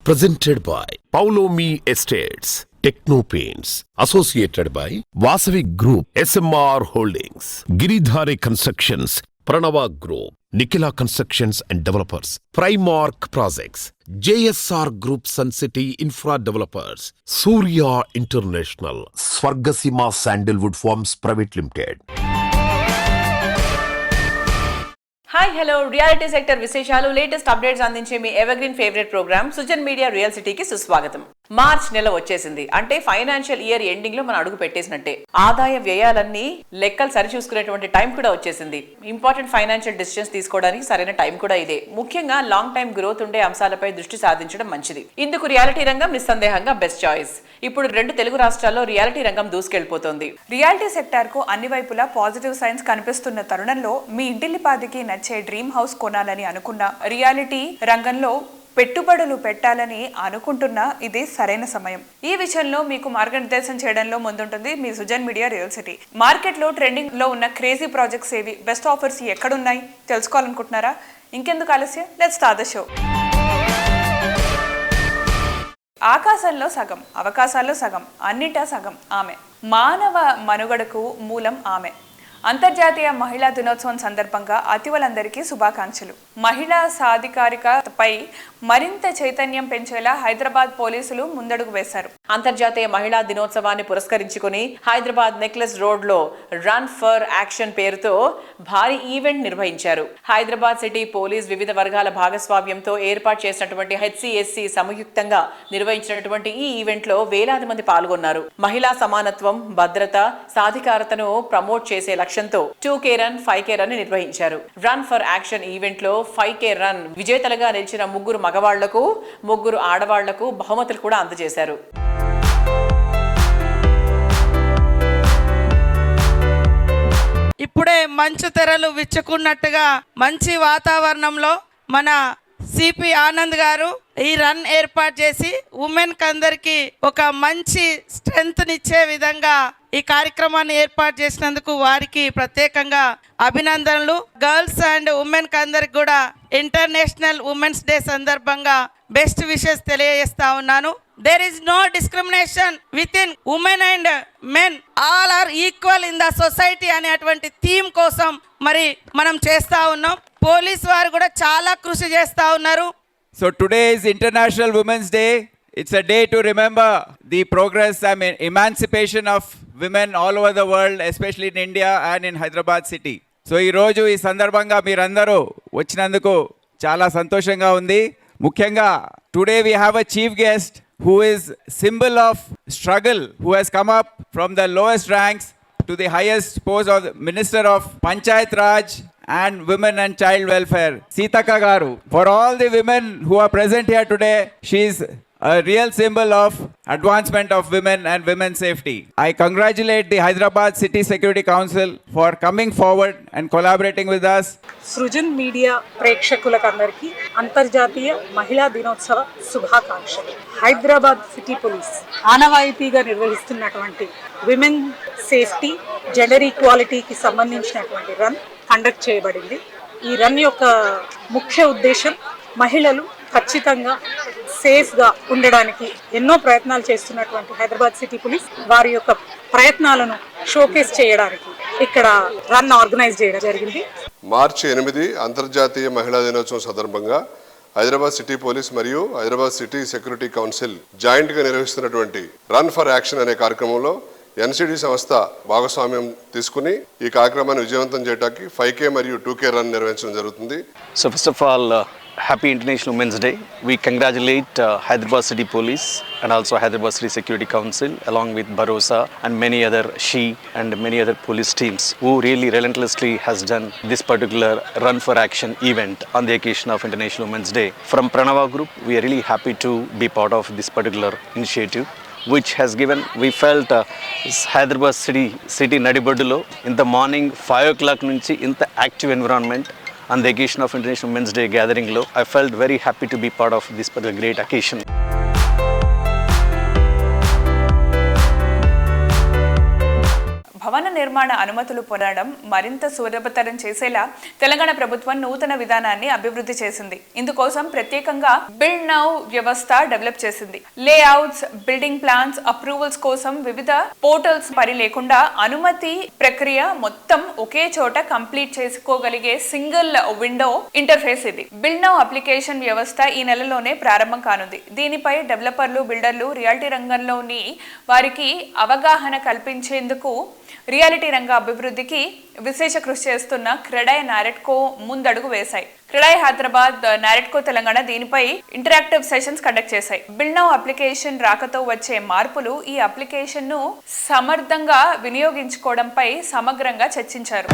presented by Paulomi Estates, Techno Paints, associated by Vasavi Group, SMR Holdings, Giridhari Constructions, Pranava Group, Nikhila Constructions and Developers, Primark Projects, JSR Group Sun City Infra Developers, Surya International, Swargasima Sandalwood Farms Private Limited. Hi hello reality sector విశేషాలు latest updates అందించే మీ evergreen favourite programme Sujan media real సిటీకి సుస్వాగతం. March నెల వచ్చేసింది అంటే financial year ending లో మనం అడుగు పెట్టేసినట్టే. ఆదాయ వ్యయాలన్నీ లెక్కలు సరిచూసుకునేటువంటి టైం కూడా వచ్చేసింది. ఇంపార్టెంట్ ఫైనాన్షియల్ డిసిషన్స్ తీసుకోవడానికి సరైన టైం కూడా ఇదే. ముఖ్యంగా లాంగ్ టైం గ్రోత్ ఉండే అంశాలపై దృష్టి సాధించడం మంచిది. ఇందుకు రియాలిటీ రంగం నిస్సందేహంగా బెస్ట్ చాయిస్. ఇప్పుడు 2 తెలుగు రాష్ట్రాల్లో రియాలిటీ రంగం దూసుకెళ్లిపోతోంది. రియాలిటీ సెక్టార్ కు అన్ని వైపులా పాజిటివ్ సైన్స్ కనిపిస్తున్న తరుణంలో మీ ఇంటిల్లిపాదికి నచ్చే డ్రీమ్ హౌస్ కొనాలని అనుకున్న, రియాలిటీ రంగంలో పెట్టుబడులు పెట్టాలని అనుకుంటున్నా ఇదే సరైన సమయం. ఈ విషయంలో మీకు మార్గనిర్దేశం చేయడంలో ముందుంటుంది మీ Sujan media real city. Market లో ట్రెండింగ్ లో ఉన్న క్రేజీ ప్రాజెక్ట్స్ ఏవి, బెస్ట్ ఆఫర్స్ ఎక్కడున్నాయి తెలుసుకోవాలనుకుంటున్నారా? ఇంకెందుకు ఆలస్యం, లెట్స్ స్టార్ట్ ద షో. ఆకాశంలో సగం, అవకాశాల్లో సగం, అన్నిటా సగం ఆమె. మానవ మనుగడకు మూలం ఆమె. అంతర్జాతీయ మహిళా దినోత్సవం సందర్భంగా అతివలందరికీ శుభాకాంక్షలు. మహిళా సాధికారికతపై మరింత చైతన్యం పెంచేలా హైదరాబాద్ పోలీసులు ముందడుగు వేశారు. అంతర్జాతీయ మహిళా దినోత్సవాన్ని పురస్కరించుకుని హైదరాబాద్ నెక్లెస్ రోడ్ లో రన్ ఫర్ యాక్షన్ పేరుతో భారీ ఈవెంట్ నిర్వహించారు. హైదరాబాద్ సిటీ పోలీస్ వివిధ వర్గాల భాగస్వామ్యంతో ఏర్పాటు చేసినటువంటి HCSC సంయుక్తంగా నిర్వహించినటువంటి ఈ ఈవెంట్ లో వేలాది మంది పాల్గొన్నారు. మహిళా సమానత్వం, భద్రత, సాధికారతను ప్రమోట్ చేసే లక్ష్యంతో 2K రన్, 5K రన్ నిర్వహించారు. రన్ ఫర్ యాక్షన్ ఈవెంట్ లో 5K రన్ విజేతలుగా నిలిచిన 3 మగవాళ్లకు 3 ఆడవాళ్లకు బహుమతులు కూడా అందజేశారు. ఇప్పుడే మంచు తెరలు విచ్చుకున్నట్టుగా మంచి వాతావరణంలో మన సిపి ఆనంద్ గారు ఈ రన్ ఏర్పాటు చేసి ఉమెన్ అందరికి ఒక మంచి స్ట్రెంగ్త్ నిచ్చే విధంగా ఈ కార్యక్రమాన్ని ఏర్పాటు చేసినందుకు వారికి ప్రత్యేకంగా అభినందనలు. గర్ల్స్ అండ్ ఉమెన్ అందరికి కూడా ఇంటర్నేషనల్ ఉమెన్స్ డే సందర్భంగా బెస్ట్ విషెస్ తెలియజేస్తా ఉన్నాను. There is no discrimination with in women and men, all are equal in the society అనేటువంటి థీమ్ కోసం మరి మనం చేస్తా ఉన్నాం. పోలీస్ వారు కూడా చాలా కృషి చేస్తా ఉన్నారు. So today is International Women's Day. It's a day to remember the progress, emancipation of women all over the world, especially in India and in Hyderabad city. So ఈ రోజు ఈ సందర్భంగా మీరందరూ వచ్చినందుకు చాలా సంతోషంగా ఉంది. ముఖ్యంగా today we have a chief guest who is symbol of struggle, who has come up from the lowest ranks to the highest post of Minister of Panchayat Raj and Women and Child Welfare, Sitaka Garu. For all the women who are present here today, she is a real symbol of advancement of women and women's safety. I congratulate the Hyderabad City Security Council for coming forward and collaborating with us. Srujan media ప్రేక్షకులకందరికీ అంతర్జాతీయ మహిళా దినోత్సవ శుభాకాంక్షలు. Hyderabad city police ఆనవాయితీగా నిర్వహిస్తున్నటువంటి women safety, gender ఈక్వాలిటీకి సంబంధించినటువంటి run conduct చేయబడింది. ఈ రన్ యొక్క ముఖ్య ఉద్దేశం మహిళలు ఖచ్చితంగా సేఫ్గా ఉండడానికి ఎన్నో ప్రయత్నాలు చేస్తున్నటువంటి హైదరాబాద్ సిటీ పోలీస్ వారి యొక్క ప్రయత్నాలను షోకేస్ చేయడానికి ఇక్కడ రన్ ఆర్గనైజ్ చేయడం జరిగింది. మార్చి 8 అంతర్జాతీయ మహిళా దినోత్సవం సందర్భంగా హైదరాబాద్ సిటీ పోలీస్ మరియు హైదరాబాద్ సిటీ సెక్యూరిటీ కౌన్సిల్ జాయింట్గా నిర్వహిస్తున్నటువంటి రన్ ఫర్ యాక్షన్ అనే కార్యక్రమంలో NCD సంస్థ భాగస్వామ్యం తీసుకుని ఈ కార్యక్రమాన్ని విజయవంతం చేయడానికి 5K మరియు 2K రన్ నిర్వహించడం జరుగుతుంది. So first of all, happy International Women's Day. We congratulate Hyderabad City Police and also Hyderabad City Security Council along with Barosa and many other and many other police teams who really relentlessly has done this particular run for action event on the occasion of International Women's Day. From Pranava Group, we are really happy to be part of this particular initiative, which has given, we felt Hyderabad city Nadibodulo in the morning 5 o'clock nunchi in the active environment on the occasion of International Men's Day gathering lo. I felt very happy to be part of this particular great occasion. భవన నిర్మాణ అనుమతులు పొందడం మరింత సులభతరం చేసేలా తెలంగాణ ప్రభుత్వం నూతన విధానాన్ని అభివృద్ధి చేసింది. ఇందుకోసం ప్రత్యేకంగా బిల్డ్ నౌ వ్యవస్థ డెవలప్ చేసింది. లేఅవుట్స్, బిల్డింగ్ ప్లాన్స్, అప్రూవల్స్ కోసం వివిధ పోర్టల్స్ పని లేకుండా అనుమతి ప్రక్రియ మొత్తం ఒకే చోట కంప్లీట్ చేసుకోగలిగే సింగిల్ విండో ఇంటర్ఫేస్ ఇది. బిల్డ్ నౌ అప్లికేషన్ వ్యవస్థ ఈ నెలలోనే ప్రారంభం కానుంది. దీనిపై డెవలపర్లు, బిల్డర్లు, రియాలిటీ రంగంలోని వారికి అవగాహన కల్పించేందుకు రియాలిటీ రంగ అభివృద్ధికి విశేష కృషి చేస్తున్న క్రెడాయ్, నారెడ్కో ముందడుగు వేశాయి. క్రెడాయ్ హైదరాబాద్, నారెడ్కో తెలంగాణ దీనిపై ఇంటరాక్టివ్ సెషన్స్ కండక్ట్ చేశాయి. బిల్డ్ నౌ అప్లికేషన్ రాకతో వచ్చే మార్పులు, ఈ అప్లికేషన్ ను సమర్థంగా వినియోగించుకోవడంపై సమగ్రంగా చర్చించారు.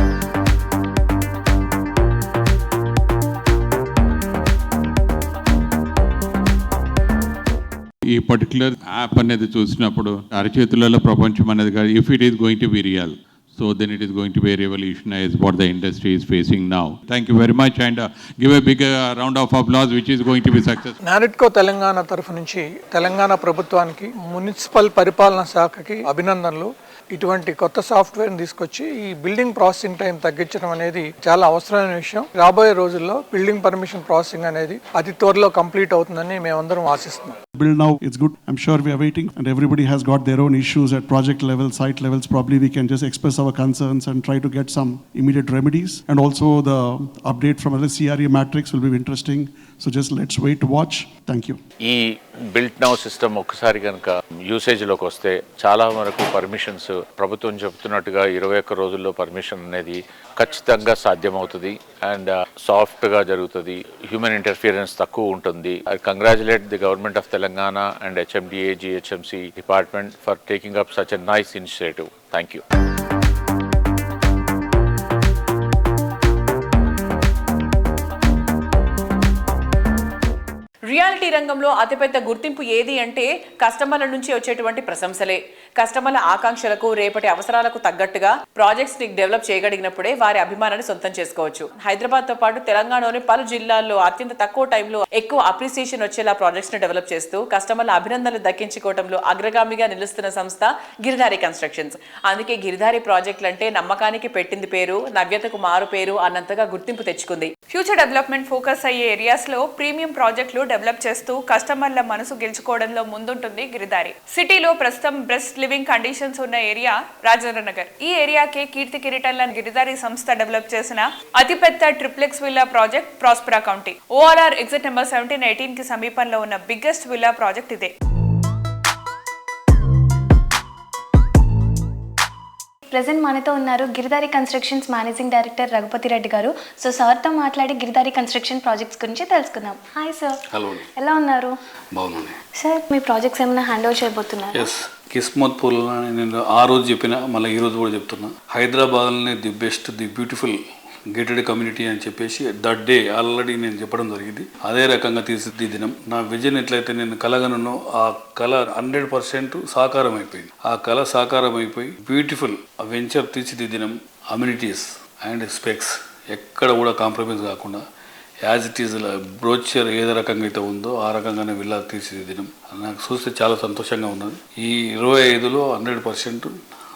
ఈ పర్టికులర్ యాప్ అనేది చూసినప్పుడు అరచేతులలో ప్రపంచం అనేది కాదు. If it is going to be real, so then it is going to be revolutionized what the industry is facing now. Thank you very much and give a big round of applause which is going to be successful. NAREDCO Telangana తరఫు నుంచి తెలంగాణ ప్రభుత్వానికి, municipal పరిపాలనా శాఖకి అభినందనలు. ఇటువంటి కొత్త సాఫ్ట్వేర్ని తీసుకొచ్చి ఈ బిల్డింగ్ ప్రాసెసింగ్ టైం తగ్గించడం అనేది చాలా అవసరమైన విషయం. రాబోయే రోజుల్లో బిల్డింగ్ పర్మిషన్ ప్రాసెసింగ్ అనేది అతి త్వరలో కంప్లీట్ అవుతుందని మేమందరం ఆశిస్తున్నాం. Build now, it's good. I'm sure we are waiting and everybody has got their own issues at project level, site levels. Probably we can just express our concerns and try to get some immediate remedies. And also the update from the CRE matrix will be interesting. So just let's wait to watch. Thank you. ఈ built now system ఒక్కసారి కనుక యూసేజ్లోకి వస్తే చాలా వరకు permissions ప్రభుత్వం చెబుతున్నట్టుగా 21 రోజుల్లో permission అనేది ఖచ్చితంగా సాధ్యమవుతుంది అండ్ సాఫ్ట్గా జరుగుతుంది. హ్యూమన్ ఇంటర్ఫియరెన్స్ తక్కువ ఉంటుంది. I congratulate the government of Telangana and HMDA, GHMC department for taking up such a nice initiative. Thank you. Reality రంగంలో అతిపెద్ద గుర్తింపు ఏది అంటే కస్టమర్ల నుంచి వచ్చేటువంటి ప్రశంసలే. కస్టమర్ల ఆకాంక్షలకు, రేపటి అవసరాలకు తగ్గట్టుగా ప్రాజెక్ట్స్ ని డెవలప్ చేయగలిగినప్పుడే వారి అభిమానాన్ని సొంతం చేసుకోవచ్చు. హైదరాబాద్ తో పాటు తెలంగాణలోని పలు జిల్లాల్లో అత్యంత తక్కువ టైంలో ఎక్కువ అప్రిసియేషన్ వచ్చేలా ప్రాజెక్ట్స్ ని డెవలప్ చేస్తూ కస్టమర్ల అభినందనలు దక్కించుకోవడంలో అగ్రగామిగా నిలుస్తున్న సంస్థ గిరిధారి కన్స్ట్రక్షన్స్. అందుకే గిరిధారి ప్రాజెక్టులు అంటే నమ్మకానికి పెట్టింది పేరు, నవ్యతకు మారు పేరు అన్నంతగా గుర్తింపు తెచ్చుకుంది. ఫ్యూచర్ డెవలప్మెంట్ ఫోకస్ అయ్యే ఏరియాస్ లో ప్రీమియం ప్రాజెక్టులు డెవలప్ చేస్తూ కస్టమర్ల మనసు గెలుచుకోవడంలో ముందుంటుంది గిరిధారి. సిటీలో ప్రస్తుతం బెస్ట్ లివింగ్ కండిషన్స్ ఉన్న ఏరియా రాజేంద్ర నగర్. ఈ ఏరియాకే కీర్తి కిరీటంలను గిరిధారి సంస్థ డెవలప్ చేసిన అతిపెద్ద triplex villa project prospera county. ORR exit number 1718 కి సమీపంలో ఉన్న బిగ్గెస్ట్ విల్లా ప్రాజెక్ట్ ఇదే. ప్రెజెంట్ మనతో ఉన్నారు Giridhari constructions managing director Raghupathi Reddy గారు. సో సార్తో మాట్లాడి గిరిధారి కన్స్ట్రక్షన్ ప్రాజెక్ట్స్ గురించి తెలుసుకుందాం. Hi sir. హలో. ఎలా ఉన్నారు? బాగున్నాను సార్. మీ ప్రాజెక్ట్స్ ఏమైనా హ్యాండ్ ఓవర్ చేయబోతున్నారు? ఎస్, కిస్మత్పూర్లో నేను ఆ రోజు చెప్పిన, మళ్ళీ ఈ రోజు కూడా చెప్తున్నా, హైదరాబాద్లోనే the best, the beautiful gated community అని చెప్పేసి దట్ డే ఆల్రెడీ నేను చెప్పడం జరిగింది. అదే రకంగా తీర్చిదిద్దడం నా విజన్ ఎట్లయితే నేను కలగనో ఆ కళ 100% సాకారం అయిపోయింది. ఆ కళ సాకారం అయిపోయి బ్యూటిఫుల్ వెంచర్ తీర్చిదిద్దడం, అమ్యూనిటీస్ అండ్ స్పెక్స్ ఎక్కడ కూడా కాంప్రమైజ్ కాకుండా యాజ్ ఇట్ ఈజ్ బ్రోచర్ ఏదో రకంగా అయితే ఉందో ఆ రకంగానే విల్లా తీర్చిదిద్దడం నాకు చూస్తే చాలా సంతోషంగా ఉన్నది. ఈ 25లో 100%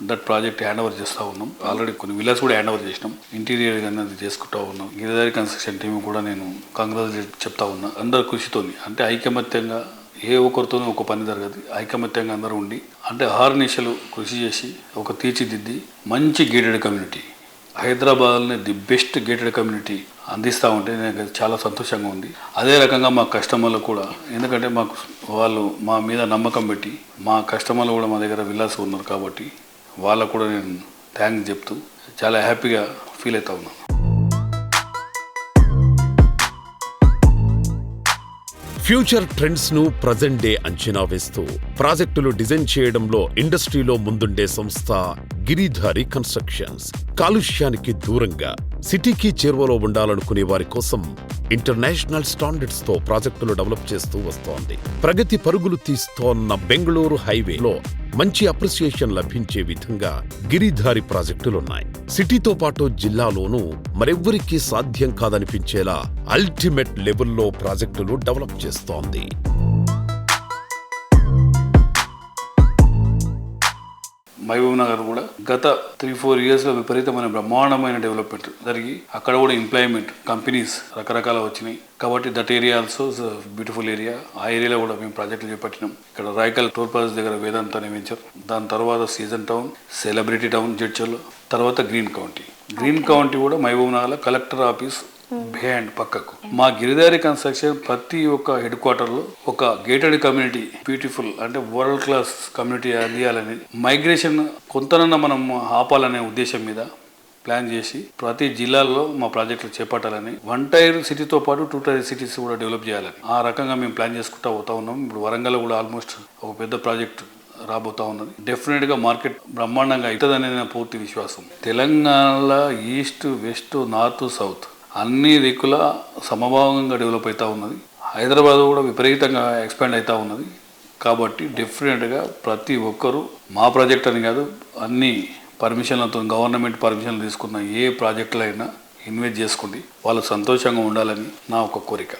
దట్ ప్రాజెక్ట్ హ్యాండ్ ఓవర్ చేస్తూ ఉన్నాం. ఆల్రెడీ కొన్ని విల్లాస్ కూడా హ్యాండ్ ఓవర్ చేసినాం. ఇంటీరియర్ అనేది చేసుకుంటూ ఉన్నాం. గిరిధారి కన్స్ట్రక్షన్ టీం కూడా నేను కంగ్రాచులేట్ చెప్తా ఉన్నా. అందరు కృషితోని, అంటే ఐకమత్యంగా, ఏ ఒక్కరితోనూ ఒక పని జరగదు. ఐకమత్యంగా అందరూ ఉండి, అంటే అహర్నిశలు కృషి చేసి ఒక తీర్చిదిద్ది మంచి గేటెడ్ కమ్యూనిటీ, హైదరాబాద్లోనే ది బెస్ట్ గేటెడ్ కమ్యూనిటీ అందిస్తూ ఉంటే నాకు చాలా సంతోషంగా ఉంది. అదే రకంగా మా కస్టమర్లు కూడా, ఎందుకంటే మాకు వాళ్ళు మా మీద నమ్మకం పెట్టి, మా కస్టమర్లు కూడా మా దగ్గర విల్లాస్ ఉన్నారు కాబట్టి వాళ్ళకు కూడా నేను థ్యాంక్స్ చెప్తూ చాలా హ్యాపీగా ఫీల్ అవుతా ఉన్నాను. ఫ్యూచర్ ట్రెండ్స్ ను ప్రజెంట్ డే అంచనా వేస్తూ ప్రాజెక్టులు డిజైన్ చేయడంలో ఇండస్ట్రీలో ముందుండే సంస్థ గిరిధారి కన్స్ట్రక్షన్స్. కాలుష్యానికి దూరంగా సిటీకి చేరువలో ఉండాలనుకునే వారి కోసం ఇంటర్నేషనల్ స్టాండర్డ్స్ తో ప్రాజెక్టులు డెవలప్ చేస్తూ వస్తోంది. ప్రగతి పరుగులు తీస్తోన్న బెంగళూరు హైవేలో మంచి అప్రిసియేషన్ లభించే విధంగా గిరిధారి ప్రాజెక్టులున్నాయి. సిటీతో పాటు జిల్లాలోనూ మరెవ్వరికీ సాధ్యం కాదనిపించేలా అల్టిమేట్ లెవెల్లో ప్రాజెక్టులు డెవలప్ చేస్తోంది. మహబూబ్ నగర్ కూడా గత 3-4 ఇయర్స్లో విపరీతమైన బ్రహ్మాండమైన డెవలప్మెంట్ జరిగి అక్కడ కూడా ఎంప్లాయ్మెంట్ కంపెనీస్ రకరకాల వచ్చినాయి. కాబట్టి that area also beautiful area. ఆ ఏరియాలో కూడా మేము ప్రాజెక్టులు చేపట్టినాం. ఇక్కడ రాయకల్ టోల్ ప్లాజా దగ్గర వేదాంత అనే వెంచర్, దాని తర్వాత సీజన్ టౌన్, సెలబ్రిటీ టౌన్ జడ్చర్లో, తర్వాత గ్రీన్ కౌంటీ. గ్రీన్ కౌంటీ కూడా మహబూబ్ నగర్లో కలెక్టర్ ఆఫీస్ బిహైండ్ పక్కకు. మా గిరిదారి కన్స్ట్రక్షన్ ప్రతి ఒక్క హెడ్ క్వార్టర్లో ఒక గేటెడ్ కమ్యూనిటీ, బ్యూటిఫుల్ అంటే వరల్డ్ క్లాస్ కమ్యూనిటీ అందియాలని, మైగ్రేషన్ కొంతనన్నా మనం ఆపాలనే ఉద్దేశం మీద ప్లాన్ చేసి ప్రతి జిల్లాల్లో మా ప్రాజెక్టులు చేపట్టాలని, 1 టైర్ సిటీతో పాటు 2 టైర్ సిటీస్ కూడా డెవలప్ చేయాలని ఆ రకంగా మేము ప్లాన్ చేసుకుంటూ పోతా ఉన్నాం. ఇప్పుడు వరంగల్ కూడా ఆల్మోస్ట్ ఒక పెద్ద ప్రాజెక్ట్ రాబోతా ఉన్నది. డెఫినెట్గా మార్కెట్ బ్రహ్మాండంగా అవుతుందనే నా పూర్తి విశ్వాసం. తెలంగాణలో ఈస్ట్, వెస్ట్, నార్త్, సౌత్ అన్ని దిక్కుల సమభావంగా డెవలప్ అవుతూ ఉన్నది. హైదరాబాద్ కూడా విపరీతంగా ఎక్స్పాండ్ అవుతూ ఉన్నది. కాబట్టి డెఫినెట్గా ప్రతి ఒక్కరూ మా ప్రాజెక్ట్ అని కాదు, అన్ని పర్మిషన్లతో గవర్నమెంట్ పర్మిషన్లు తీసుకున్న ఏ ప్రాజెక్టులో అయినా ఇన్వెస్ట్ చేసుకోండి, వాళ్ళు సంతోషంగా ఉండాలని నా ఒక కోరిక.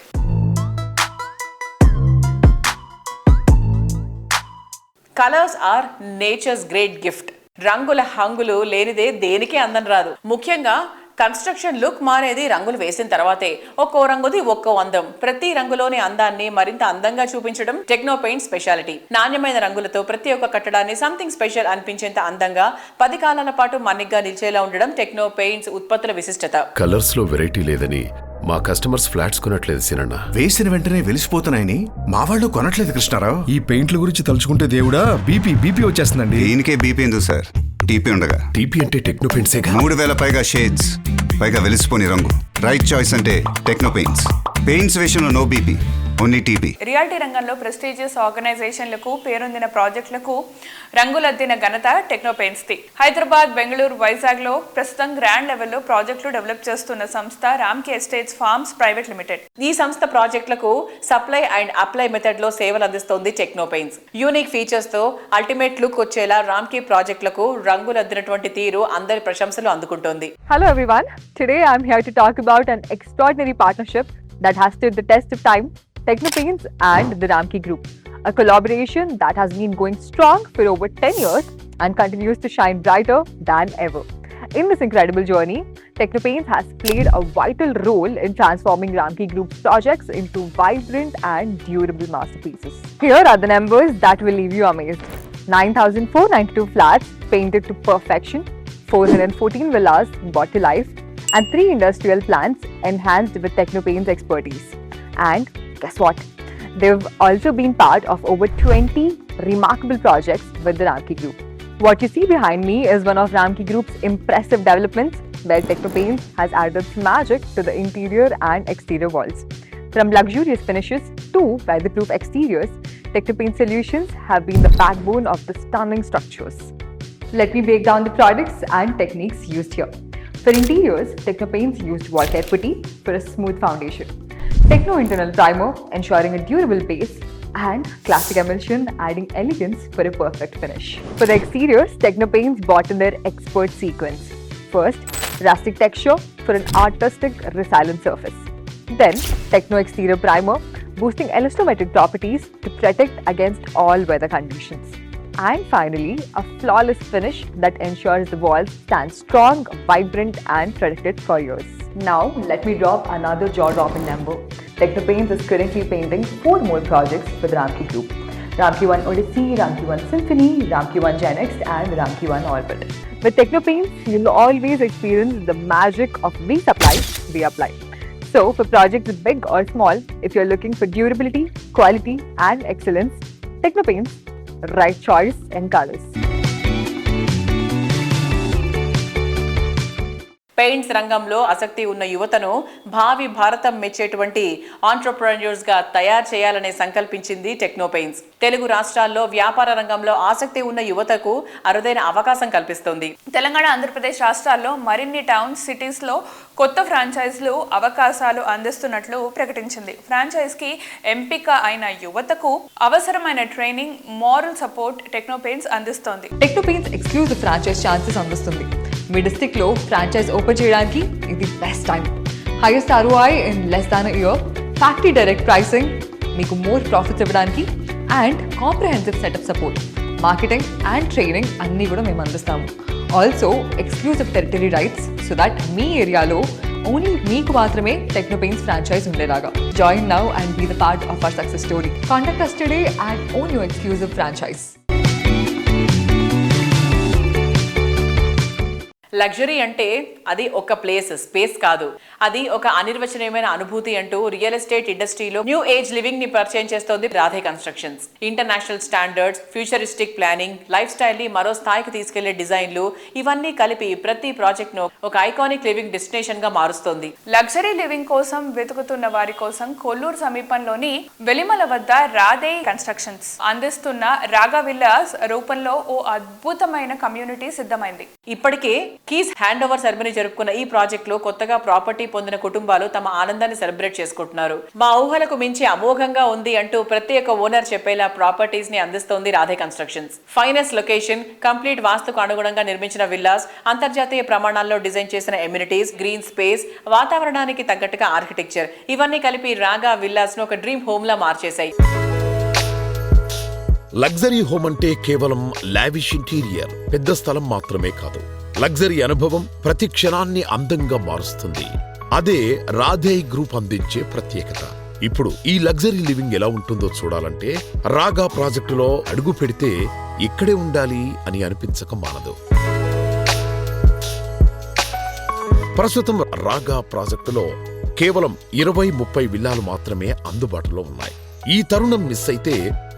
Colours are nature's great gift. రంగుల హంగులు లేనిదే దేనికి అందం రాదు. ముఖ్యంగా కన్స్ట్రక్షన్ లుక్ మారేది రంగులు వేసిన తర్వాతే. ఒక్కో రంగుది ఒక్కో అందం. ప్రతి రంగులోని అందాన్ని మరింత అందంగా చూపించడం టెక్నో పెయింట్ స్పెషాలిటీ. నాణ్యమైన రంగులతో ప్రతి ఒక్క కట్టడాన్ని సంథింగ్ స్పెషల్ అనిపించేంత అందంగా 10 కాలాల పాటు మన్నిగ్గా నిలిచేలా ఉండడం టెక్నో పెయింట్స్ ఉత్పత్తుల విశిష్టత. కలర్స్ లో వెరైటీ లేదని మా కస్టమర్స్ ఫ్లాట్స్ కొనట్లేదు సినన్న. వేసిన వెంటనే వెలిసిపోతున్నాయని మా వాళ్ళు కొనట్లేదు కృష్ణారావు. ఈ పెయింట్ల గురించి తలుచుకుంటే దేవుడా బీపీ వచ్చేస్తుందండి. దీనికే బీపీ ఎందుకు సార్? టీపీ ఉండగా. టీపీ అంటే టెక్నో పెయింట్సే. 3000 పైగా షేడ్స్, పైగా వెలిసిపోని రంగు. రైట్ చాయిస్ అంటే టెక్నో పెయింట్స్. పెయింట్స్ విషయంలో no BP, only TP. Reality రంగంలో ప్రెస్టీజియస్ ఆర్గనైజేషన్లకు పేరొందిన ప్రాజెక్టులకు రంగులద్దిన ఘనత టెక్నో పెయింట్స్ ది. హైదరాబాద్, బెంగళూరు, వైజాగ్ లో ప్రస్తుతం గ్రాండ్ లెవెల్లో ప్రాజెక్టులు డెవలప్ చేస్తున్న సంస్థ Ramky estates farms private limited. ఈ సంస్థ ప్రాజెక్టులకు సప్లై అండ్ అప్లై మెథడ్ లో సేవలు అందిస్తోంది టెక్నో పెయింట్స్. యూనిక్ ఫీచర్స్ తో అల్టిమేట్ లుక్ వచ్చేలా రామ్కీ ప్రాజెక్టులకు రంగులద్దినటువంటి తీరు అందరి ప్రశంసలు అందుకుంటోంది. Hello everyone. Today I'm here to talk about an extraordinary partnership that has stood the test of time. Techno Paints and the Ramkey Group, a collaboration that has been going strong for over 10 years and continues to shine brighter than ever. In this incredible journey, Techno Paints has played a vital role in transforming Ramkey Group's projects into vibrant and durable masterpieces. Here are the numbers that will leave you amazed. 9,492 flats painted to perfection, 414 villas brought to life, and 3 industrial plants enhanced with Techno Paints expertise. And guess what? They've also been part of over 20 remarkable projects with the Ramkey Group. What you see behind me is one of Ramkey Group's impressive developments, where Techno Paints has added magic to the interior and exterior walls. From luxurious finishes to weatherproof exteriors, Techno Paint solutions have been the backbone of the stunning structures. Let me break down the products and techniques used here. For interiors, Techno Paints used wall care putty for a smooth foundation, Techno internal primer ensuring a durable base, and classic emulsion adding elegance for a perfect finish. For the exteriors, Techno Paints brought in their expert sequence. First, rustic texture for an artistic resilient surface. Then, Techno exterior primer boosting elastomeric properties to protect against all weather conditions. And finally, a flawless finish that ensures the walls stand strong, vibrant and protected for years. Now, let me drop another jaw-dropping number. Techno Paints is currently painting 4 more projects for the Ramkey Group. Ramkey One Odyssey, Ramkey One Symphony, Ramkey One Gen X and Ramkey One Orbit. With Techno Paints, you'll always experience the magic of we supply, we apply. So, for projects big or small, if you're looking for durability, quality and excellence, Techno Paints, right choice and colors. Paints రంగంలో ఆసక్తి ఉన్న యువతను భావి భారతం మెచ్చేటువంటి ఆంట్రప్రెన్యూర్స్ గా తయారు చేయాలని సంకల్పించింది techno paints. Telugu రాష్ట్రాల్లో వ్యాపార రంగంలో ఆసక్తి ఉన్న యువతకు అరుదైన అవకాశం కల్పిస్తోంది. తెలంగాణ, ఆంధ్రప్రదేశ్ రాష్ట్రాల్లో మరిన్ని టౌన్స్, సిటీస్ లో కొత్త ఫ్రాంచైజ్లు అవకాశాలు అందిస్తున్నట్లు ప్రకటించింది. ఫ్రాంచైజ్ కి ఎంపిక అయిన యువతకు అవసరమైన training, moral support Techno Paints అందిస్తోంది. Techno Paints exclusive franchise chances అందిస్తుంది. మీ డిస్ట్రిక్ట్ లో ఫ్రాంచైజ్ ఓపెన్ చేయడానికి ఇది best time. Highest ROI in less than year, factory direct pricing, మీకు మోర్ ప్రాఫిట్స్ ఇవ్వడానికి and comprehensive setup support. Marketing and training అన్నీ కూడా మేము అందిస్తాము. Also exclusive territory rights so that మీ ఏరియాలో ఓన్లీ మీకు మాత్రమే టెక్నోపెయిన్స్ ఫ్రాంచైజ్ ఉండేలాగా. Join now and be the part of our success story. Contact us today and own your exclusive franchise. Luxury అంటే అది ఒక స్పేస్ కాదు, అది ఒక అనిర్వచనీయమైన అనుభూతి అంటూ రియల్ ఎస్టేట్ ఇండస్ట్రీలో న్యూ ఏజ్ లివింగ్ ని పరిచయం చేస్తోంది Radhe constructions. International standards, futuristic planning, life style ని మరో స్థాయికి తీసుకెళ్లే డిజైన్లు ఇవన్నీ కలిపి ప్రతి ప్రాజెక్ట్ ను ఒక ఐకానిక్ లివింగ్ డెస్టినేషన్ గా మారుస్తోంది. లగ్జరీ లివింగ్ కోసం వెతుకుతున్న వారి కోసం కొల్లూరు సమీపంలోని వెలిమల వద్ద రాధే కన్స్ట్రక్షన్స్ అందిస్తున్న రాగా విల్లాస్ రూపంలో ఓ అద్భుతమైన కమ్యూనిటీ సిద్ధమైంది. ఇప్పటికే కీస్ హ్యాండ్ ఓవర్ సెరమనీ జరుపుకున్న ఈ ప్రాజెక్ట్ లో కొత్తగా ప్రాపర్టీ పొందిన కుటుంబాలు తమ ఆనందాన్ని సెలబ్రేట్ చేసుకుంటున్నారు. మా ఊహలకు మించి అమోఘంగా ఉంది అంటూ ప్రత్యేక ఓనర్ చెప్పేలా ప్రాపర్టీస్ ని అందిస్తోంది Radhe constructions. Finest location, complete వాస్తుకు అనుగుణంగా నిర్మించిన విల్లాస్, అంతర్జాతీయ ప్రమాణాల్లో డిజైన్ చేసిన ఎమ్యూనిటీస్, గ్రీన్ స్పేస్, వాతావరణానికి తగ్గట్టుగా ఆర్కిటెక్చర్ ఇవన్నీ కలిపి రాగా విల్లాస్ ను ఒక డ్రీమ్ హోమ్ లా మార్చేశాయి. లగ్జరీ హోమ్ అంటే కేవలం లావిష్ ఇంటీరియర్, పెద్ద స్థలం మాత్రమే కాదు. లగ్జరీ అనుభవం ప్రతి క్షణాన్ని అందంగా మారుస్తుంది. అదే రాధే గ్రూప్ అందించే ప్రత్యేకత. ఇప్పుడు ఈ లగ్జరీ లివింగ్ ఎలా ఉంటుందో చూడాలంటే రాగా ప్రాజెక్టులో అడుగు పెడితే ఇక్కడే ఉండాలి అని అనిపించక మానదు. ప్రస్తుతం రాగా ప్రాజెక్టులో కేవలం 20-30 విల్లాలు మాత్రమే అందుబాటులో ఉన్నాయి. ఈ తరుణం మిస్ అయితే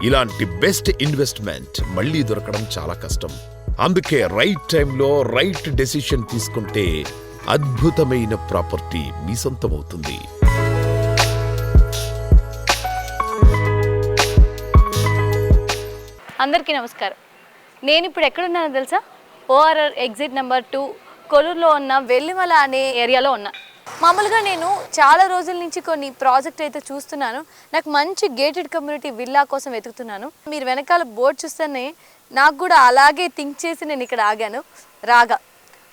ఇలాంటి బెస్ట్ ఇన్వెస్ట్మెంట్ మళ్లీ దొరకడం చాలా కష్టం. అందుకే రైట్ టైంలో రైట్ డెసిషన్ తీసుకుంటే అద్భుతమైన ప్రాపర్టీ మీ సొంతమవుతుంది. అందరికీ నమస్కారం. నేను ఇప్పుడు ఎక్కడున్నానో తెలుసా? ఓఆర్ఆర్ ఎగ్జిట్ నెంబర్ 2 కొల్లూరులో ఉన్న వెల్లిమల అనే ఏరియాలో ఉన్నా. మామూలుగా నేను చాలా రోజుల నుంచి కొన్ని ప్రాజెక్ట్ అయితే చూస్తున్నాను. నాకు మంచి గేటెడ్ కమ్యూనిటీ విల్లా కోసం వెతుకుతున్నాను. మీరు వెనకాల బోర్డు చూస్తేనే నాకు కూడా అలాగే థింక్ చేసి నేను ఇక్కడ ఆగాను. రాగా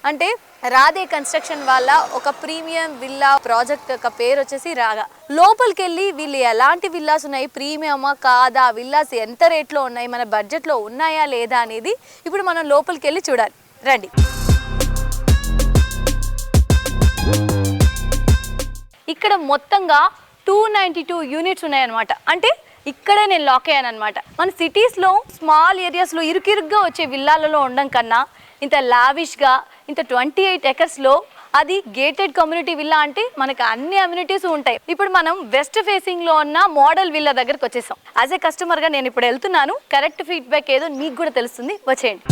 అంటే రాధే కన్స్ట్రక్షన్ వాళ్ళ ఒక ప్రీమియం విల్లా ప్రాజెక్ట్ యొక్క పేరు వచ్చేసి రాగా. లోపలికి వెళ్ళి వీళ్ళు ఎలాంటి విల్లాస్ ఉన్నాయి, ప్రీమియమా కాదా, విల్లాస్ ఎంత రేట్లో ఉన్నాయి, మన బడ్జెట్లో ఉన్నాయా లేదా అనేది ఇప్పుడు మనం లోపలికి వెళ్ళి చూడాలి. రండి. ఇక్కడ మొత్తంగా 292 యూనిట్స్ ఉన్నాయన్నమాట. అంటే ఇక్కడే నేను లాక్ అయ్యాను అనమాట. మన సిటీస్లో స్మాల్ ఏరియాస్లో ఇరుకిరుగ్గా వచ్చే విల్లాలలో ఉండడం కన్నా ఇంత లావిష్గా ఇంత 28 ఎకర్స్లో అది గేటెడ్ కమ్యూనిటీ విల్లా అంటే మనకు అన్ని అమ్యూనిటీస్ ఉంటాయి. ఇప్పుడు మనం వెస్ట్ ఫేసింగ్లో ఉన్న మోడల్ విల్లా దగ్గరకు వచ్చేసాం. యాజ్ ఏ కస్టమర్గా నేను ఇప్పుడు వెళ్తున్నాను. కరెక్ట్ ఫీడ్బ్యాక్ ఏదో మీకు కూడా తెలుస్తుంది, వచ్చేయండి.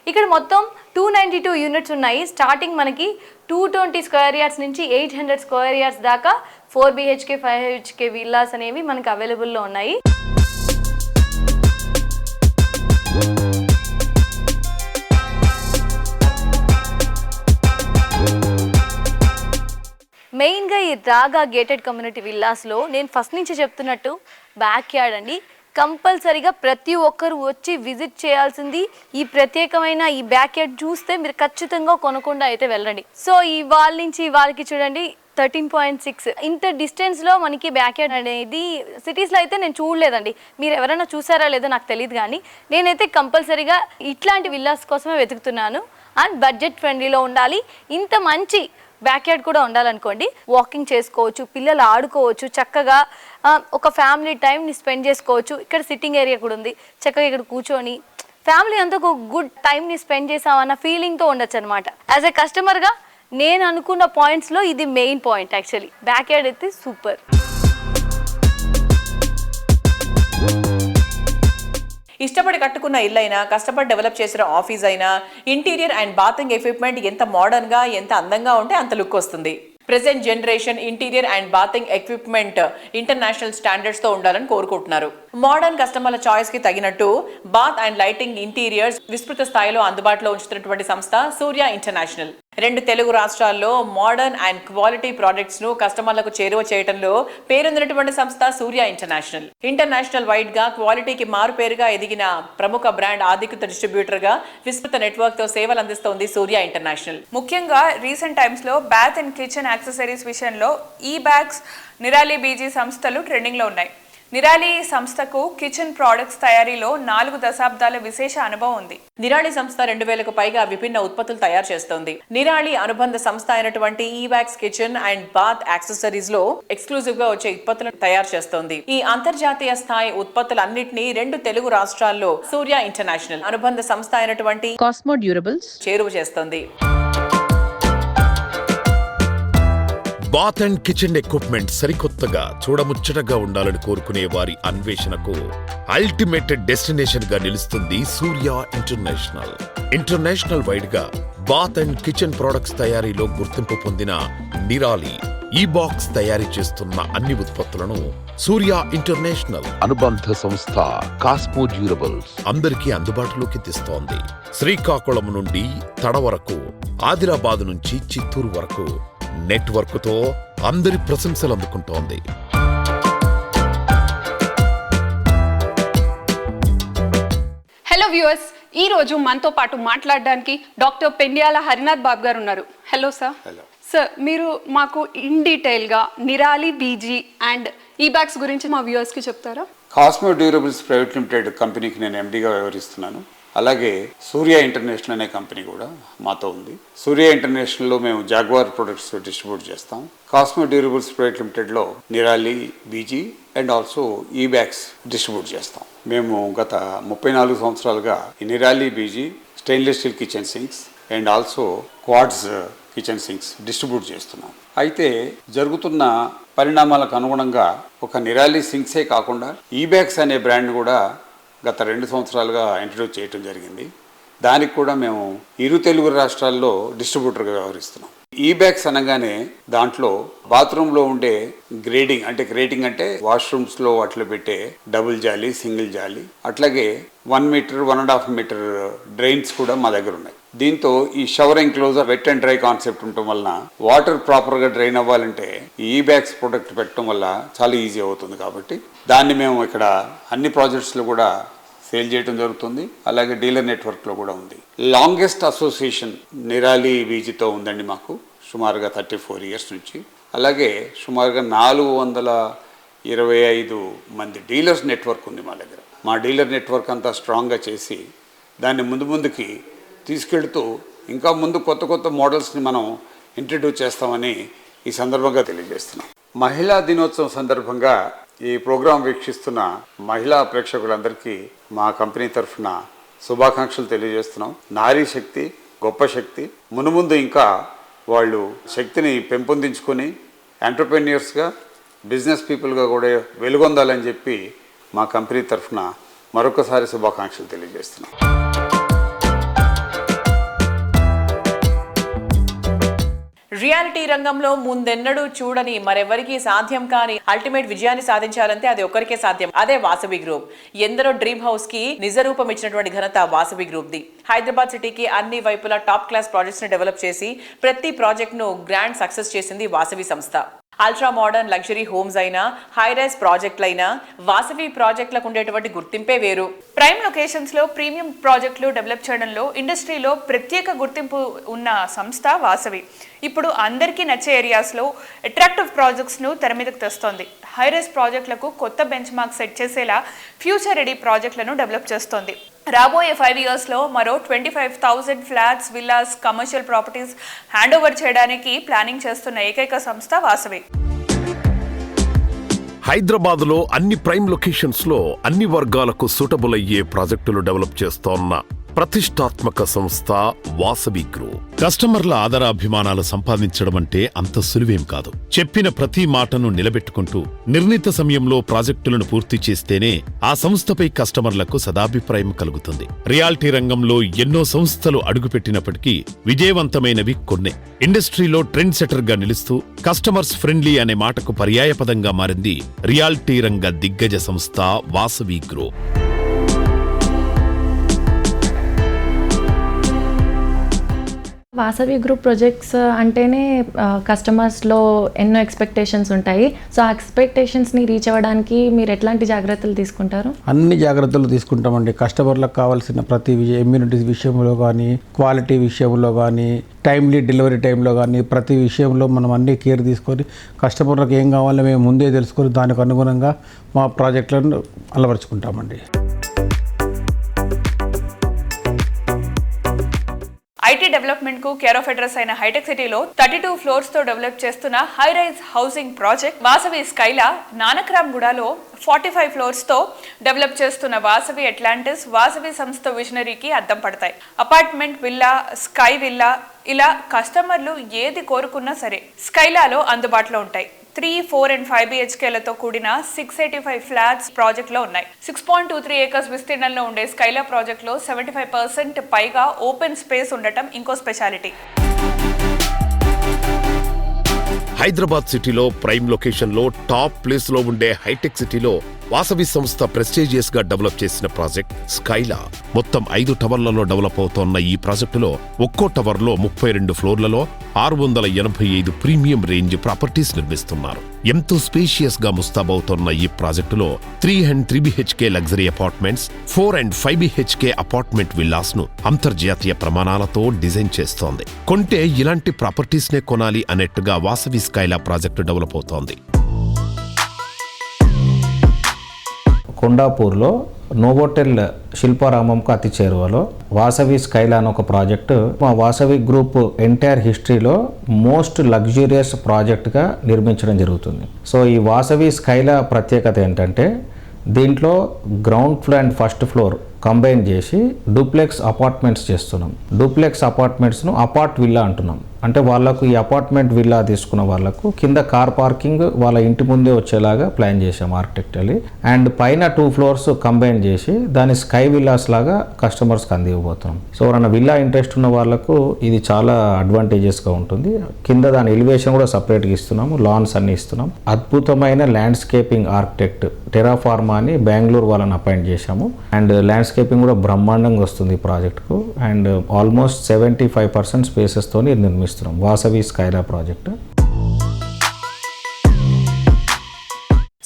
ఇక్కడ మొత్తం 292 యూనిట్స్ ఉన్నాయి. స్టార్టింగ్ మనకి 220 స్క్వేర్ యార్డ్స్ నుంచి 800 స్క్వేర్ యార్డ్స్ దాకా 4 BHK 5 BHK విల్లాస్ అనేవి మనకి అవైలబుల్లో ఉన్నాయి. మెయిన్గా ఈ రాగా గేటెడ్ కమ్యూనిటీ విల్లాస్లో నేను ఫస్ట్ నుంచి చెప్తున్నట్టు బ్యాక్ యార్డ్ అండి. కంపల్సరీగా ప్రతి ఒక్కరు వచ్చి విజిట్ చేయాల్సింది. ఈ ప్రత్యేకమైన ఈ బ్యాక్ యార్డ్ చూస్తే మీరు ఖచ్చితంగా కొనకుండా అయితే వెళ్ళండి. సో ఈ వాళ్ళ నుంచి వాళ్ళకి చూడండి 13.6 ఇంత డిస్టెన్స్లో మనకి బ్యాక్ యార్డ్ అనేది సిటీస్లో అయితే నేను చూడలేదండి. మీరు ఎవరైనా చూసారా లేదో నాకు తెలియదు, కానీ నేనైతే కంపల్సరీగా ఇట్లాంటి విల్లాస్ కోసమే వెతుకుతున్నాను. అండ్ బడ్జెట్ ఫ్రెండ్లీలో ఉండాలి, ఇంత మంచి బ్యాక్ యార్డ్ కూడా ఉండాలనుకోండి. వాకింగ్ చేసుకోవచ్చు, పిల్లలు ఆడుకోవచ్చు, చక్కగా ఒక ఫ్యామిలీ టైంని స్పెండ్ చేసుకోవచ్చు. ఇక్కడ సిట్టింగ్ ఏరియా కూడా ఉంది, చక్కగా ఇక్కడ కూర్చొని ఫ్యామిలీ అంతా ఒక గుడ్ టైంని స్పెండ్ చేసామన్న ఫీలింగ్తో ఉండొచ్చు అనమాట. యాజ్ ఏ కస్టమర్గా నేను అనుకున్న పాయింట్స్లో ఇది main point. Actually back yard అయితే సూపర్. ఇష్టపడి కట్టుకున్న ఇల్లైనా, కష్టపడి డెవలప్ చేసిన ఆఫీస్ అయినా, ఇంటీరియర్ అండ్ బాతింగ్ ఎక్విప్మెంట్ ఎంత మోడర్న్ గా ఎంత అందంగా ఉంటే అంత లుక్ వస్తుంది. Present generation interior and bathing equipment international standards తో ఉండాలని కోరుకుంటున్నారు. మోడర్న్ కస్టమర్ల చాయిస్ కి తగినట్టు బాత్ అండ్ లైటింగ్ ఇంటీరియర్స్ విస్తృత స్థాయిలో అందుబాటులో ఉంచుతున్నటువంటి సంస్థ సూర్య ఇంటర్నేషనల్. 2 తెలుగు రాష్ట్రాల్లో మోడర్న్ అండ్ క్వాలిటీ ప్రాడక్ట్స్ ను కస్టమర్లకు చేరువ చేయడంలో పేరొందినటువంటి సంస్థ సూర్య ఇంటర్నేషనల్ వైడ్ గా క్వాలిటీకి మారు పేరుగా ఎదిగిన ప్రముఖ బ్రాండ్ అధికృత డిస్ట్రిబ్యూటర్ గా విస్తృత నెట్వర్క్ తో సేవలు అందిస్తోంది సూర్య ఇంటర్నేషనల్. ముఖ్యంగా రీసెంట్ టైమ్స్ లో బాత్ అండ్ కిచెన్ యాక్సెసరీస్ విషయంలో ఈ బ్యాగ్స్ నిరాలి బీజీ సంస్థలు ట్రెండింగ్ లో ఉన్నాయి. నిరాలి సంస్థకు కిచెన్ ప్రొడక్ట్స్ తయారీలో 4 దశాబ్దాల విశేష అనుభవం ఉంది. నిరాలి సంస్థ 2000కు పైగా విభిన్న ఉత్పత్తులు తయారు చేస్తోంది. నిరాలి అనుబంధ సంస్థ అయినటువంటి ఈవాక్స్ కిచెన్ అండ్ బాత్ యాక్సెసరీస్ లో ఎక్స్క్లూజివ్ గా వచ్చే ఉత్పత్తులను తయారు చేస్తోంది. ఈ అంతర్జాతీయ స్థాయి ఉత్పత్తులన్నింటినీ 2 తెలుగు రాష్ట్రాల్లో సూర్య ఇంటర్నేషనల్ అనుబంధ సంస్థ అయినటువంటి కాస్మో డ్యూరబుల్స్ చేరువ చేస్తోంది. బాత్ అండ్ కిచెన్ ఎక్విప్మెంట్ సరికొత్తగా చూడముచ్చటగా ఉండాలని కోరుకునే వారి అన్వేషణకు అల్టిమేట్ డెస్టినేషన్ గా నిలుస్తుంది సూర్య ఇంటర్నేషనల్ వైడ్ గా బాత్ అండ్ కిచెన్ ప్రొడక్ట్స్ తయారీలో గుర్తింపు పొందిన నిరాలి ఈ బాక్స్ తయారీ చేస్తున్న అన్ని ఉత్పత్తులను సూర్య ఇంటర్నేషనల్ అనుబంధ సంస్థ కాస్మో డ్యూరబుల్స్ అందరికీ అందుబాటులోకి తెస్తోంది. శ్రీకాకుళం నుండి తడ వరకు, ఆదిలాబాద్ నుంచి చిత్తూరు వరకు నెట్వర్క్ తో అందరి ప్రశంసలు అందుకుంటోంది. హలో వ్యూవర్స్, ఈ రోజు మనతో పాటు మాట్లాడడానికి డాక్టర్ పెండియాల హరినాథ్ బాబు గారు ఉన్నారు. Hello sir. సార్, మీరు మాకు ఇన్ డీటెయిల్ గా నిరాలి బీజీ అండ్ ఈ బ్యాగ్స్ గురించి మా వ్యూవర్స్ కి చెప్తారా? కాస్మో డ్యూరబుల్స్ ప్రైవేట్ లిమిటెడ్ కంపెనీకి నేను ఎండీగా వ్యవహరిస్తున్నాను. అలాగే సూర్య ఇంటర్నేషనల్ అనే కంపెనీ కూడా మాతో ఉంది. సూర్య ఇంటర్నేషనల్లో మేము జాగ్వార్ ప్రొడక్ట్స్ డిస్ట్రిబ్యూట్ చేస్తాం. కాస్మో డ్యూరబుల్స్ ప్రైవేట్ లిమిటెడ్లో నిరాలి బీజీ అండ్ ఆల్సో ఈ బ్యాగ్స్ డిస్ట్రిబ్యూట్ చేస్తాం. మేము గత 34 సంవత్సరాలుగా ఈ Nirali BG stainless steel kitchen sinks and also quads kitchen sinks distribute చేస్తున్నాం. అయితే జరుగుతున్న పరిణామాలకు అనుగుణంగా ఒక నిరాలి సింక్సే కాకుండా ఈ బ్యాగ్స్ అనే బ్రాండ్ కూడా గత 2 సంవత్సరాలుగా ఇంట్రడ్యూస్ చేయడం జరిగింది. దానికి కూడా మేము 2 తెలుగు రాష్ట్రాల్లో డిస్ట్రిబ్యూటర్గా వ్యవహరిస్తున్నాం. ఈ బ్యాగ్స్ అనగానే దాంట్లో బాత్రూంలో ఉండే గ్రేటింగ్ అంటే వాష్రూమ్స్లో వాటిలో పెట్టే డబుల్ జాలి, సింగిల్ జాలి, అట్లాగే 1 మీటర్ 1.5 మీటర్ డ్రైన్స్ కూడా మా దగ్గర ఉన్నాయి. దీంతో ఈ shower enclosure wet and dry concept ఉండటం వలన వాటర్ ప్రాపర్గా డ్రైన్ అవ్వాలంటే ఈ బ్యాగ్స్ ప్రొడక్ట్ పెట్టడం వల్ల చాలా ఈజీ అవుతుంది. కాబట్టి దాన్ని మేము ఇక్కడ అన్ని ప్రాజెక్ట్స్లో కూడా సేల్ చేయడం జరుగుతుంది. అలాగే డీలర్ నెట్వర్క్లో కూడా ఉంది. లాంగెస్ట్ అసోసియేషన్ నిరాలి బీజీతో ఉందండి మాకు సుమారుగా 34 ఇయర్స్ నుంచి. అలాగే సుమారుగా 425 మంది డీలర్స్ నెట్వర్క్ ఉంది మా దగ్గర. మా డీలర్ నెట్వర్క్ అంతా స్ట్రాంగ్గా చేసి దాన్ని ముందుకి తీసుకెళ్తూ ఇంకా ముందు కొత్త మోడల్స్ని మనం ఇంట్రడ్యూస్ చేస్తామని ఈ సందర్భంగా తెలియజేస్తున్నాం. మహిళా దినోత్సవం సందర్భంగా ఈ ప్రోగ్రాం వీక్షిస్తున్న మహిళా ప్రేక్షకులందరికీ మా కంపెనీ తరఫున శుభాకాంక్షలు తెలియజేస్తున్నాం. నారీ శక్తి గొప్ప శక్తి. మునుముందు ఇంకా వాళ్ళు శక్తిని పెంపొందించుకొని ఎంటర్ప్రెన్యూర్స్గా, బిజినెస్ పీపుల్గా కూడా వెలుగొందాలని చెప్పి మా కంపెనీ తరఫున మరొకసారి శుభాకాంక్షలు తెలియజేస్తున్నాం. రియాలిటీ రంగంలో ముందెన్నడూ చూడని, మరెవరికి సాధ్యం కాని అల్టిమేట్ విజయాన్ని సాధించాలంటే అది ఒక్కరికే సాధ్యం. అదే వాసవి గ్రూప్. ఎందరో డ్రీమ్ హౌస్ కి నిజ రూపం ఇచ్చినటువంటి ఘనత వాసవి గ్రూప్ ది. హైదరాబాద్ సిటీకి అన్ని వైపులా టాప్ క్లాస్ ప్రాజెక్ట్స్ ని డెవలప్ చేసి ప్రతి ప్రాజెక్ట్ ను గ్రాండ్ సక్సెస్ చేసింది వాసవి సంస్థ. అల్ట్రా మోడర్న్ లగ్జరీ హోమ్స్ అయినా, హైరైజ్ ప్రాజెక్టులైనా వాసవి ప్రాజెక్టులకు ఉండేటువంటి గుర్తింపే వేరు. ప్రైమ్ లొకేషన్స్ లో ప్రీమియం ప్రాజెక్టులు డెవలప్ చేయడంలో ఇండస్ట్రీలో ప్రత్యేక గుర్తింపు ఉన్న సంస్థ వాసవి. ఇప్పుడు అందరికీ నచ్చే ఏరియాస్లో అట్రాక్టివ్ ప్రాజెక్ట్స్ను తెర మీదకు తెస్తోంది. హైరైజ్ ప్రాజెక్టులకు కొత్త బెంచ్ మార్క్ సెట్ చేసేలా ఫ్యూచర్ రెడీ ప్రాజెక్టులను డెవలప్ చేస్తోంది. రాబోయే 5 ఇయర్స్లో మరో 25,000 flats, villas, commercial properties hand over చేయడానికి ప్లానింగ్ చేస్తున్న ఏకైక సంస్థ వాసవి. హైదరాబాద్ లో అన్ని ప్రైమ్ లొకేషన్స్ లో అన్ని వర్గాలకు సూటబుల్ అయ్యే ప్రాజెక్టులు డెవలప్ చేస్తోన్న ప్రతిష్టాత్మక సంస్థ వాసవి గ్రూప్. కస్టమర్ల ఆదరాభిమానాలు సంపాదించడం అంటే అంత సులువేం కాదు. చెప్పిన ప్రతి మాటను నిలబెట్టుకుంటూ నిర్ణీత సమయంలో ప్రాజెక్టులను పూర్తి చేస్తేనే ఆ సంస్థపై కస్టమర్లకు సదాభిప్రాయం కలుగుతుంది. రియాలిటీ రంగంలో ఎన్నో సంస్థలు అడుగుపెట్టినప్పటికీ విజయవంతమైనవి కొన్నే. ఇండస్ట్రీలో ట్రెండ్ సెటర్ గా నిలుస్తూ కస్టమర్స్ ఫ్రెండ్లీ అనే మాటకు పర్యాయపదంగా మారింది రియాలిటీ రంగ దిగ్గజ సంస్థ Vasavi group. Vasavi group projects అంటేనే కస్టమర్స్లో ఎన్నో ఎక్స్పెక్టేషన్స్ ఉంటాయి. సో ఆ ఎక్స్పెక్టేషన్స్ని రీచ్ అవ్వడానికి మీరు ఎట్లాంటి జాగ్రత్తలు తీసుకుంటారు? అన్ని జాగ్రత్తలు తీసుకుంటామండి. కస్టమర్లకు కావాల్సిన ప్రతి ఇమ్యూనిటీస్ విషయంలో కానీ, క్వాలిటీ విషయంలో కానీ, టైమ్లీ డెలివరీ టైంలో కానీ ప్రతి విషయంలో మనం అన్ని కేర్ తీసుకొని కస్టమర్లకు ఏం కావాలో మేము ముందే తెలుసుకొని దానికి అనుగుణంగా మా ప్రాజెక్టులను అలవరుచుకుంటామండి. ఐటీ డెవలప్మెంట్ కు కేర్ ఆఫ్ అడ్రస్ అయిన హైటెక్ సిటీలో 32 ఫ్లోర్స్ తో డెవలప్ చేస్తున్న high rise housing project Vasavi Skyla Nanakram గూడలో 45 ఫ్లోర్స్ తో డెవలప్ చేస్తున్న వాసవి అట్లాంటిస్ వాసవి సంస్థ విజనరీకి అద్దం పడతాయి. అపార్ట్మెంట్ విల్లా, స్కై విల్లా ఇలా కస్టమర్లు ఏది కోరుకున్నా సరే స్కైలాలో అందుబాటులో ఉంటాయి. 3, 4 and 5 BHKలతో కూడిన 685 ఫ్లాట్స్ ప్రాజెక్ట్ లో ఉన్నాయి. 6.23 ఏకర్స్ విస్తీర్ణంలో ఉండే స్కైలా ప్రాజెక్ట్ లో 75% పైగా ఓపెన్ స్పేస్ ఉండటం ఇంకో స్పెషాలిటీ. హైదరాబాద్ సిటీలో ప్రైమ్ లొకేషన్ లో టాప్ ప్లేస్ లో ఉండే హైటెక్ సిటీలో వాసవి సంస్థ ప్రెస్టీజియస్ గా డెవలప్ చేసిన ప్రాజెక్ట్ స్కైలా. మొత్తం 5 టవర్లలో డెవలప్ అవుతోన్న ఈ ప్రాజెక్టులో ఒక్కో టవర్ లో 32 ఫ్లోర్లలో 685 ప్రీమియం రేంజ్ ప్రాపర్టీస్ నిర్మిస్తున్నారు. ఎంతో స్పేషియస్ గా ముస్తాబవుతోన్న ఈ ప్రాజెక్టులో 3 and 3 BHK luxury apartments, 4 and 5 BHK apartment villas ను అంతర్జాతీయ ప్రమాణాలతో డిజైన్ చేస్తోంది. కొంటే ఇలాంటి ప్రాపర్టీస్ నే కొనాలి అన్నట్టుగా వాసవి స్కైలా ప్రాజెక్టు డెవలప్ అవుతోంది. కొండాపూర్లో నోవోటెల్ శిల్పారామంకు అతి చేరువలో వాసవి స్కైలా అని ఒక ప్రాజెక్టు మా వాసవి గ్రూప్ ఎంటైర్ హిస్టరీలో మోస్ట్ లగ్జూరియస్ ప్రాజెక్ట్గా నిర్మించడం జరుగుతుంది. సో ఈ వాసవి స్కైలా ప్రత్యేకత ఏంటంటే దీంట్లో ground floor and first floor combine చేసి డూప్లెక్స్ అపార్ట్మెంట్స్ చేస్తున్నాం. డూప్లెక్స్ అపార్ట్మెంట్స్ను అపార్ట్ విల్లా అంటున్నాం. అంటే వాళ్ళకు ఈ అపార్ట్మెంట్ విల్లా తీసుకున్న వాళ్ళకు కింద కార్ పార్కింగ్ వాళ్ళ ఇంటి ముందే వచ్చేలాగా ప్లాన్ చేసాం ఆర్కిటెక్చర్లీ. అండ్ పైన 2 ఫ్లోర్స్ కంబైన్ చేసి దాని స్కై విల్లాస్ లాగా కస్టమర్స్కి అందివ్వబోతున్నాం. సో ఎవరైనా విల్లా ఇంట్రెస్ట్ ఉన్న వాళ్ళకు ఇది చాలా అడ్వాంటేజెస్గా ఉంటుంది. కింద దాని ఎలివేషన్ కూడా సపరేట్గా ఇస్తున్నాము, లాన్స్ అన్ని ఇస్తున్నాం. అద్భుతమైన ల్యాండ్స్కేపింగ్ ఆర్కిటెక్ట్ టెరాఫార్మా అని బెంగళూరు వాళ్ళని అపాయింట్ చేశాము. అండ్ ల్యాండ్స్కేపింగ్ కూడా బ్రహ్మాండంగా వస్తుంది ఈ ప్రాజెక్టుకు. అండ్ ఆల్మోస్ట్ 75% స్పేసెస్తో నిర్మిస్తున్నాం వాసవి స్కైలా ప్రాజెక్టు.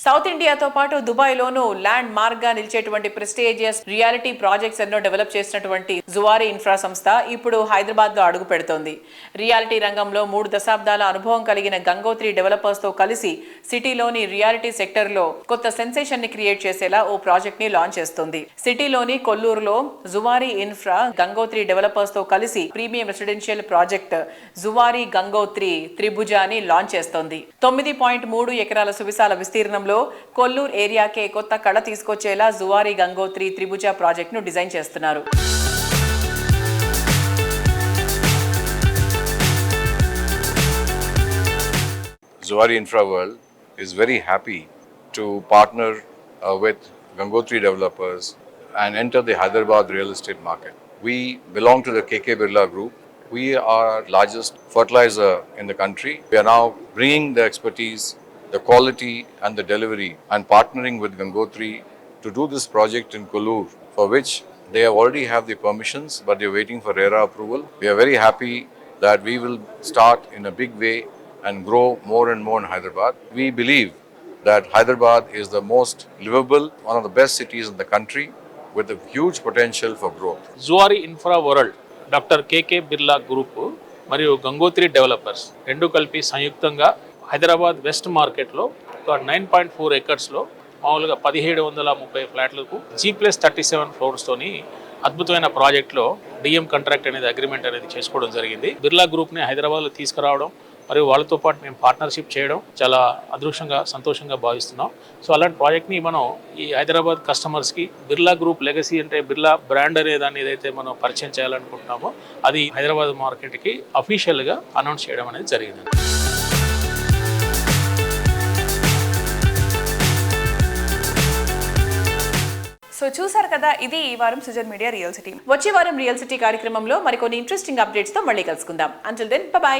సౌత్ ఇండియాతో పాటు దుబాయ్లోనూ ల్యాండ్ మార్క్గా నిలిచేటువంటి ప్రెస్టీజియస్ రియాలిటీ ప్రాజెక్ట్స్ ఎన్నో డెవలప్ చేసినటువంటి జువారీ ఇన్ఫ్రా సంస్థ ఇప్పుడు హైదరాబాద్లో అడుగు పెడుతోంది. రియాలిటీ రంగంలో 3 దశాబ్దాల అనుభవం కలిగిన గంగోత్రి డెవలపర్స్తో కలిసి సిటీలోని రియాలిటీ సెక్టర్లో కొత్త సెన్సేషన్ ని క్రియేట్ చేసేలా ఓ ప్రాజెక్ట్ ని లాంచ్ చేస్తుంది. సిటీలోని కొల్లూరులో జువారీ ఇన్ఫ్రా గంగోత్రి డెవలపర్స్తో కలిసి premium residential project Zuari Gangotri త్రిభుజాని లాంచ్ చేస్తోంది. 9.3 ఎకరాల సువిశాల విస్తీర్ణంలో కొల్లూరు ఏరియాకే కొత్త కళ తీసుకొచ్చేలా జువారీ గంగోత్రి త్రిభుజ ప్రాజెక్ట్ ను డిజైన్ చేస్తున్నారు. Zuari Infra World is very happy to partner with Gangotri developers and enter the Hyderabad real estate market. We belong to the KK Birla Group. We are largest fertilizer in the country. We are now bringing the expertise, the quality and the delivery and partnering with Gangotri to do this project in Kollur, for which they already have the permissions but they are waiting for RERA approval. We are very happy that we will start in a big way and grow more and more in Hyderabad. We believe that Hyderabad is the most livable, one of the best cities in the country with a huge potential for growth. Zuari Infra World, doctor KK Birla group మరియు Gangotri developers రెండు కలిపి సంయుక్తంగా Hyderabad west మార్కెట్లో ఒక 9.4 ఎకర్స్లో మామూలుగా 1730 ఫ్లాట్లకు G+37 ఫ్లోర్స్తోని అద్భుతమైన ప్రాజెక్ట్లో DM contract అనేది అగ్రిమెంట్ అనేది చేసుకోవడం జరిగింది. బిర్లా గ్రూప్ని హైదరాబాద్లో తీసుకురావడం మరియు వాళ్ళతో పాటు మేము పార్ట్నర్షిప్ చేయడం చాలా అదృష్టంగా సంతోషంగా భావిస్తున్నాం. సో అలాంటి ప్రాజెక్ట్ని మనం ఈ హైదరాబాద్ కస్టమర్స్కి బిర్లా గ్రూప్ లెగసీ అంటే బిర్లా బ్రాండ్ అనే దాన్ని ఏదైతే మనం పరిచయం చేయాలనుకుంటున్నామో అది హైదరాబాద్ మార్కెట్కి అఫీషియల్గా అనౌన్స్ చేయడం అనేది జరిగింది. సో చూసారు కదా, ఇది ఈ వారం సుజన్ మీడియా రియల్ సిటీ. వచ్చే వారం రియల్ సిటీ కార్యక్రమంలో మరికొన్ని ఇంట్రెస్టింగ్ అప్డేట్స్ తో మళ్ళీ కలుసుకుందాం. Until then bye by.